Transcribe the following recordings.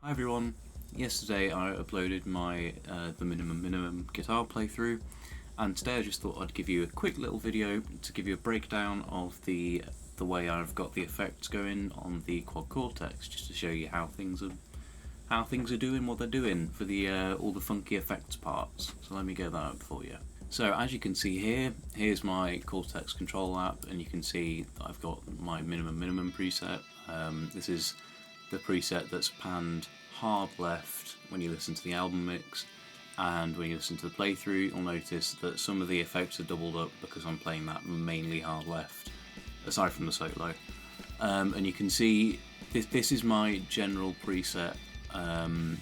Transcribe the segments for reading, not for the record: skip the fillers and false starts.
Hi everyone. Yesterday I uploaded my the minimum guitar playthrough, and today I just thought I'd give you a quick little video to give you a breakdown of the way I've got the effects going on the quad cortex, just to show you how things are doing, what they're doing for the all the funky effects parts. So let me get that up for you. So as you can see here, here's my Cortex control app, and you can see that I've got my minimum preset. This is the preset that's panned hard left when you listen to the album mix, and when you listen to the playthrough you'll notice that some of the effects are doubled up because I'm playing that mainly hard left, aside from the solo. And you can see this is my general preset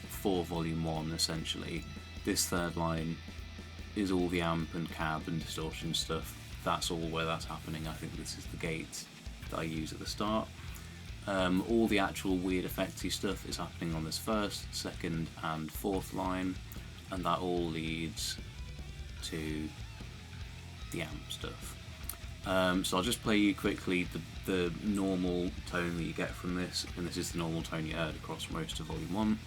for volume 1 essentially. This third line is all the amp and cab and distortion stuff. That's all where that's happening. I think this is the gate that I use at the start. All the actual weird effecty stuff is happening on this first, second and fourth line, and that all leads to the amp stuff. So I'll just play you quickly the normal tone that you get from this, and this is the normal tone you heard across most of volume 1.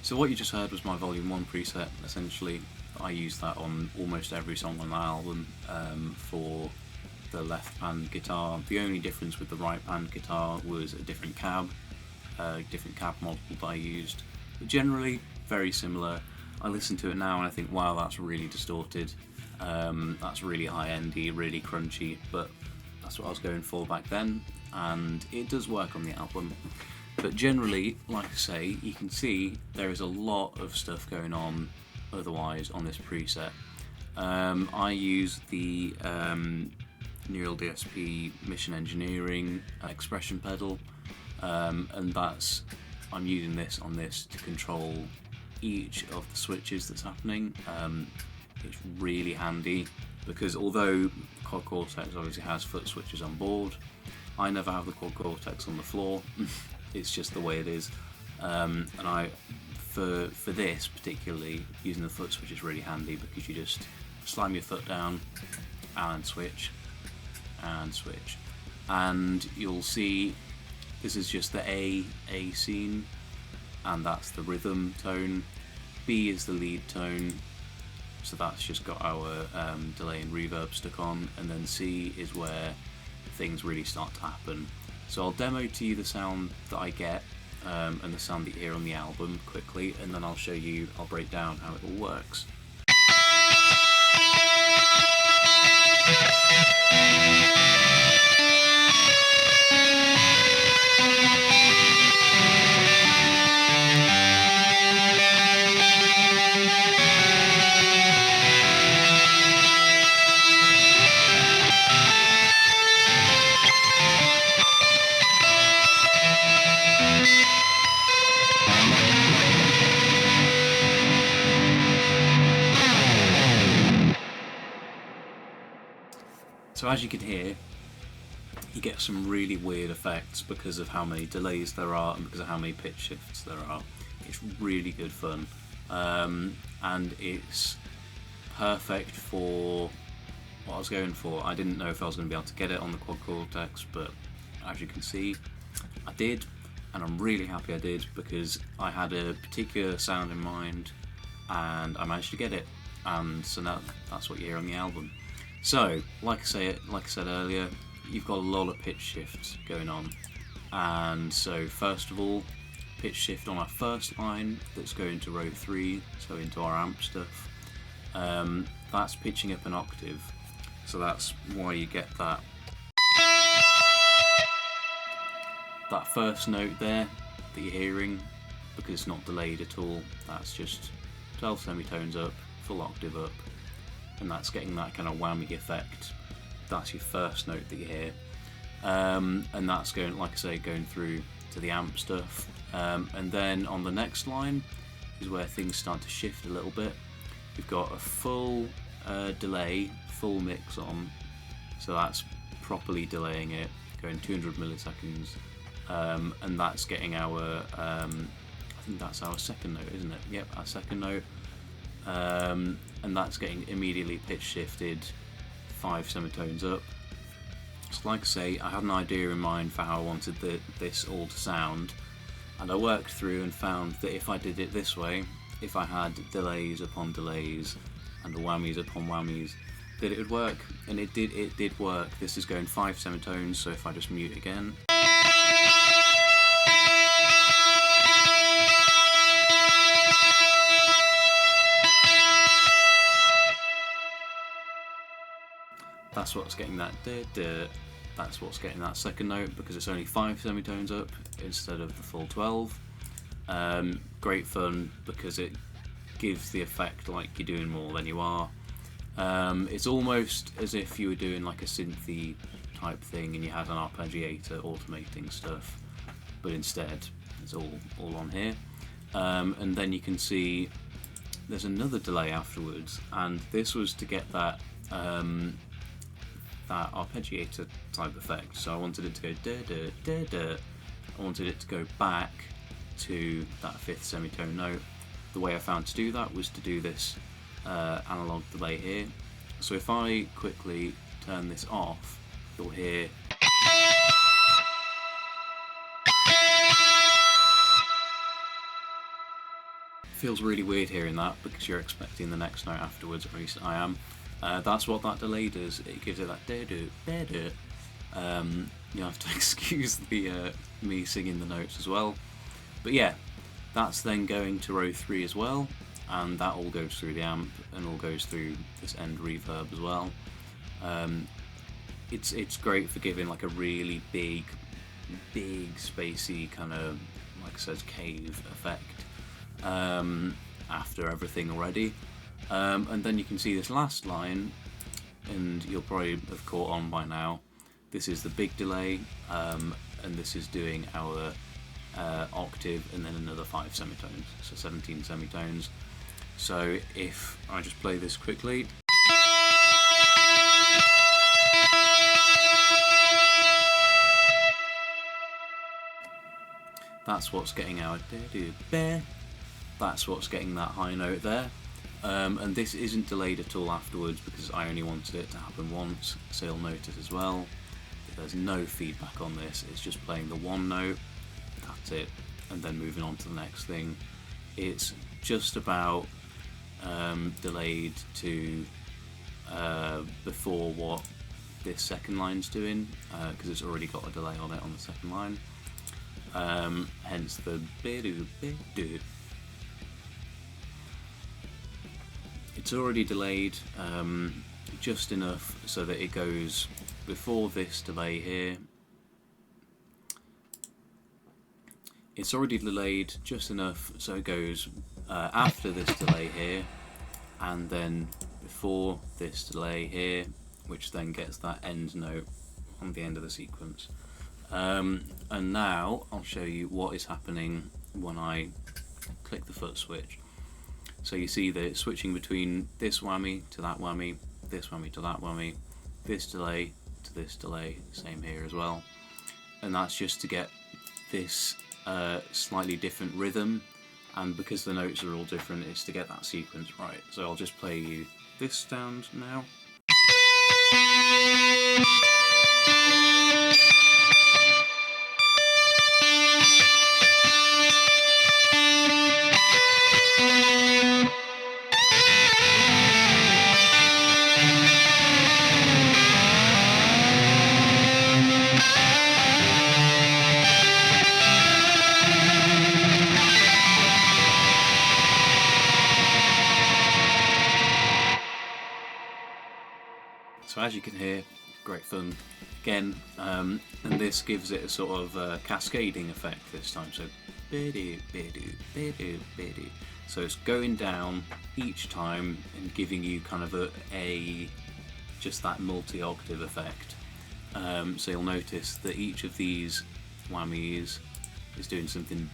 So what you just heard was my volume 1 preset. Essentially I use that on almost every song on the album for the left pan guitar. The only difference with the right pan guitar was a different cab model that I used, but generally very similar. I listen to it now and I think, wow, that's really distorted, that's really high-endy, really crunchy, but that's what I was going for back then, and it does work on the album. But generally, like I say, you can see there is a lot of stuff going on otherwise on this preset. I use the Neural DSP Mission Engineering expression pedal, and I'm using this on this to control each of the switches that's happening. It's really handy because although Quad Cortex obviously has foot switches on board, I never have the Quad Cortex on the floor. It's just the way it is, and for this particularly, using the foot switch is really handy because you just slam your foot down and switch, and you'll see this is just the A scene, and that's the rhythm tone. B is the lead tone, so that's just got our delay and reverb stuck on, and then C is where things really start to happen. So I'll demo to you the sound that I get and the sound that you hear on the album quickly, and then I'll break down how it all works. So as you can hear, you get some really weird effects because of how many delays there are and because of how many pitch shifts there are. It's really good fun, and it's perfect for what I was going for. I didn't know if I was going to be able to get it on the Quad Cortex, but as you can see, I did, and I'm really happy I did because I had a particular sound in mind and I managed to get it, and so now that's what you hear on the album. So, like I said earlier, you've got a lot of pitch shifts going on, and so first of all, pitch shift on our first line that's going to row 3, so into our amp stuff. That's pitching up an octave, so that's why you get that first note there that you're hearing, because it's not delayed at all. That's just 12 semitones up, full octave up, and that's getting that kind of whammy effect. That's your first note that you hear, and that's going, like I say, going through to the amp stuff, and then on the next line is where things start to shift a little bit. We've got a full delay, full mix on, so that's properly delaying it, going 200 milliseconds and that's getting our, I think that's our second note, isn't it? Yep, our second note, and that's getting immediately pitch shifted 5 semitones up. So like I say, I had an idea in mind for how I wanted this all to sound, and I worked through and found that if I did it this way, if I had delays upon delays and whammies upon whammies, that it would work, and it did work. This is going 5 semitones, so if I just mute again, that's what's getting that da-da. That's what's getting that second note, because it's only 5 semitones up instead of the full 12. Great fun because it gives the effect like you're doing more than you are. It's almost as if you were doing like a synthy type thing and you had an arpeggiator automating stuff, but instead it's all on here. And then you can see there's another delay afterwards, and this was to get that that arpeggiator type effect. So I wanted it to go da da da da. I wanted it to go back to that 5th semitone note. The way I found to do that was to do this analog delay here. So if I quickly turn this off, you'll hear feels really weird hearing that because you're expecting the next note afterwards, at least I am. That's what that delay does. It gives it that da-do, da-do. You have to excuse the me singing the notes as well. But yeah, that's then going to row 3 as well, and that all goes through the amp and all goes through this end reverb as well. It's great for giving like a really big spacey kind of, like I said, cave effect after everything already. And then you can see this last line, and you'll probably have caught on by now. This is the big delay, and this is doing our octave and then another 5 semitones, so 17 semitones. So if I just play this quickly, that's what's getting our da-do-bear. That's what's getting that high note there. And this isn't delayed at all afterwards because I only wanted it to happen once, so you'll notice as well that there's no feedback on this. It's just playing the one note, that's it, and then moving on to the next thing. It's just about delayed to before what this second line's doing, because it's already got a delay on it on the second line. Hence the be-do-be-do. It's already delayed just enough so that it goes before this delay here. It's already delayed just enough so it goes after this delay here, and then before this delay here, which then gets that end note on the end of the sequence. And now I'll show you what is happening when I click the foot switch. So you see that it's switching between this whammy to that whammy, this whammy to that whammy, this delay to this delay, same here as well. And that's just to get this slightly different rhythm, and because the notes are all different, it's to get that sequence right. So I'll just play you this sound now. So as you can hear, great fun again, and this gives it a sort of cascading effect this time. So so it's going down each time and giving you kind of just that multi-octave effect. So you'll notice that each of these whammies is doing something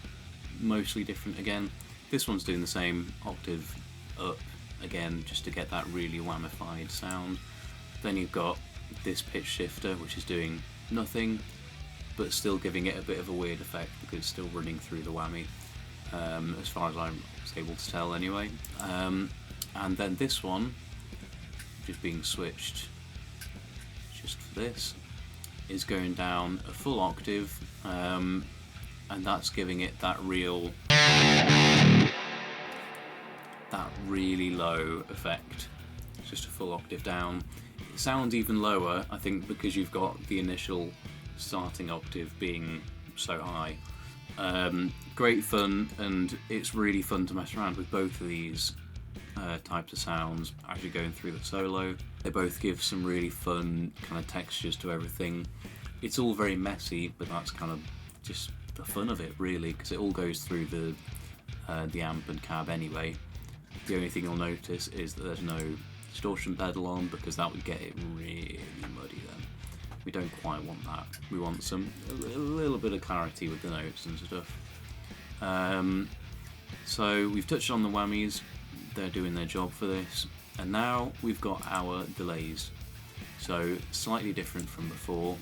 mostly different again. This one's doing the same octave up again, just to get that really whammified sound. Then you've got this pitch shifter, which is doing nothing, but still giving it a bit of a weird effect because it's still running through the whammy, as far as I was able to tell anyway. And then this one, just being switched just for this, is going down a full octave, and that's giving it that really low effect. It's just a full octave down. It sounds even lower, I think, because you've got the initial starting octave being so high. Great fun, and it's really fun to mess around with both of these types of sounds as you're going through the solo. They both give some really fun kind of textures to everything. It's all very messy, but that's kind of just the fun of it, really, because it all goes through the amp and cab anyway. The only thing you'll notice is that there's no distortion pedal on, because that would get it really muddy then. We don't quite want that. We want a little bit of clarity with the notes and stuff. So we've touched on the whammies, they're doing their job for this, and now we've got our delays. So slightly different from before.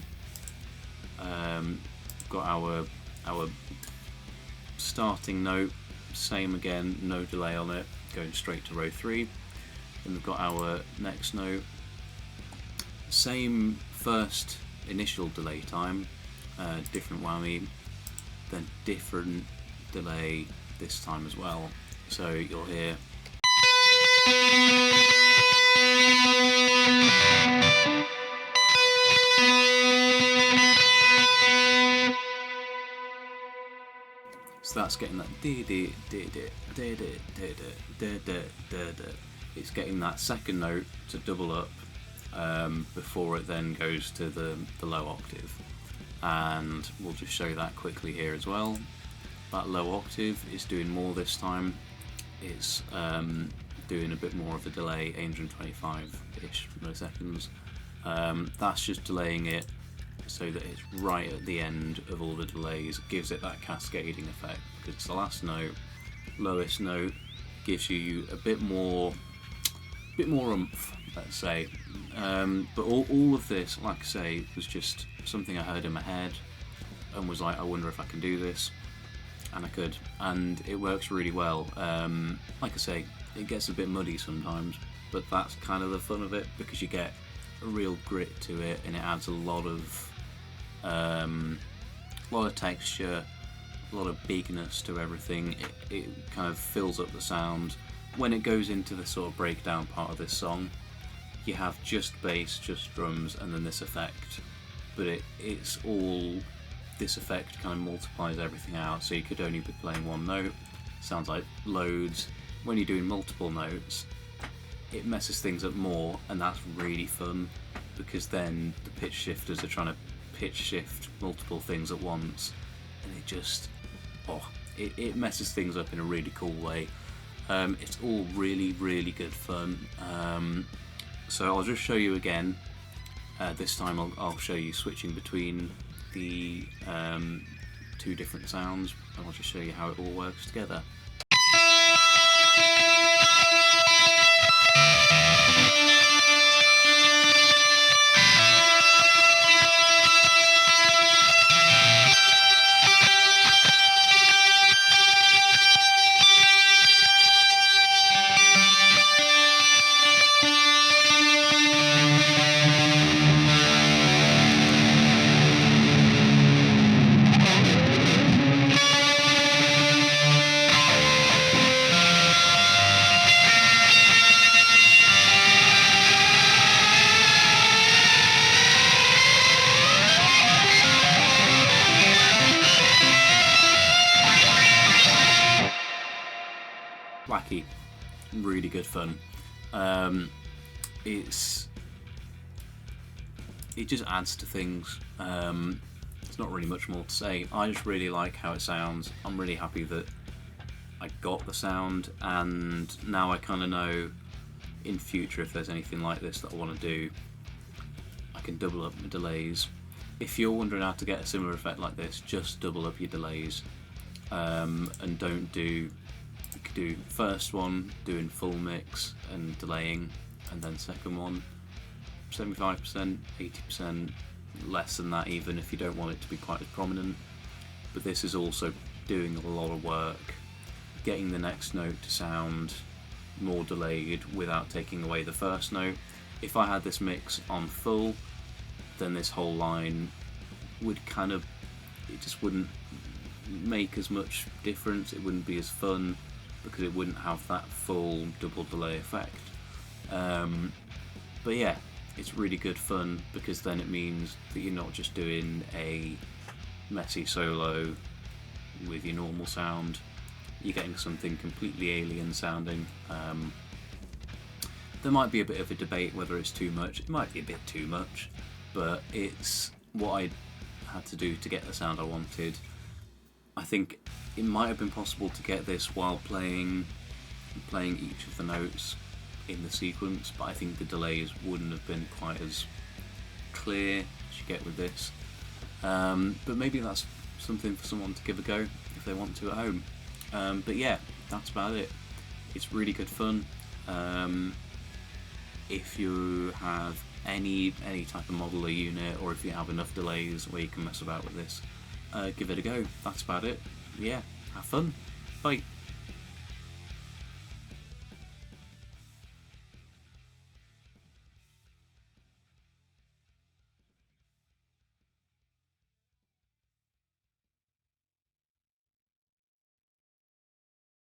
Got our starting note, same again, no delay on it, going straight to row 3. Then we've got our next note, same first initial delay time, different whammy, then different delay this time as well. So you'll hear so that's getting that it's getting that second note to double up before it then goes to the low octave, and we'll just show that quickly here as well. That low octave is doing more this time. It's doing a bit more of a delay, 825-ish milliseconds. That's just delaying it so that it's right at the end of all the delays. It gives it that cascading effect because it's the last note. Lowest note gives you a bit more oomph, let's say. But all of this, like I say, was just something I heard in my head and was like, I wonder if I can do this, and I could, and it works really well. Like I say, it gets a bit muddy sometimes, but that's kind of the fun of it, because you get a real grit to it, and it adds a lot of texture, a lot of bigness to everything. It kind of fills up the sound. When it goes into the sort of breakdown part of this song, you have just bass, just drums, and then this effect. But it's all, this effect kind of multiplies everything out, so you could only be playing one note. Sounds like loads. When you're doing multiple notes, it messes things up more, and that's really fun, because then the pitch shifters are trying to pitch shift multiple things at once, and it just, it messes things up in a really cool way. It's all really good fun. So I'll just show you again. This time I'll show you switching between the two different sounds, and I'll just show you how it all works together. Wacky, really good fun. It just adds to things. There's not really much more to say. I just really like how it sounds. I'm really happy that I got the sound, and now I kind of know in future if there's anything like this that I want to do, I can double up my delays. If you're wondering how to get a similar effect like this, just double up your delays, and don't do. You could do first one doing full mix and delaying, and then second one 75%, 80%, less than that even if you don't want it to be quite as prominent. But this is also doing a lot of work, getting the next note to sound more delayed without taking away the first note. If I had this mix on full, then this whole line would it just wouldn't make as much difference, it wouldn't be as fun, because it wouldn't have that full double delay effect. But yeah, it's really good fun, because then it means that you're not just doing a messy solo with your normal sound, you're getting something completely alien sounding. There might be a bit of a debate whether it's too much. It might be a bit too much, but it's what I had to do to get the sound I wanted. I think it might have been possible to get this while playing each of the notes in the sequence, but I think the delays wouldn't have been quite as clear as you get with this. But maybe that's something for someone to give a go if they want to at home. But yeah, that's about it. It's really good fun. If you have any type of model or unit, or if you have enough delays where you can mess about with this, give it a go. That's about it. Yeah, have fun. Bye.